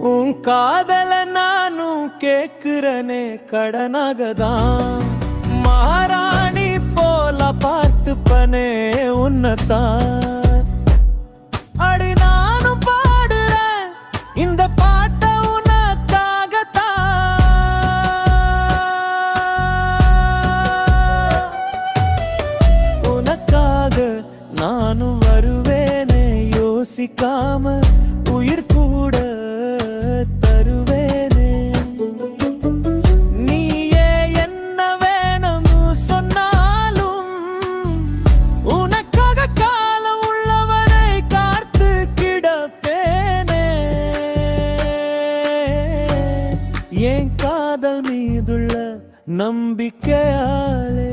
உன் காதல நானும் கேக்குறனே கடனாகதான். மகாராணி போல பார்த்துப்பனே உன்னதான். அடி நானும் பாடுறேன் இந்த பாட்ட உனக்காகத்தான். உனக்காக நானும் வருவேனே யோசிக்காம உயிர் கூட தருவேனே. நீயே என்ன வேணும் சொன்னாலும் உனக்காக காலம் உள்ளவரை காத்து கிடப்பேனே. என் காதல் மீதுள்ள நம்பிக்கையாலே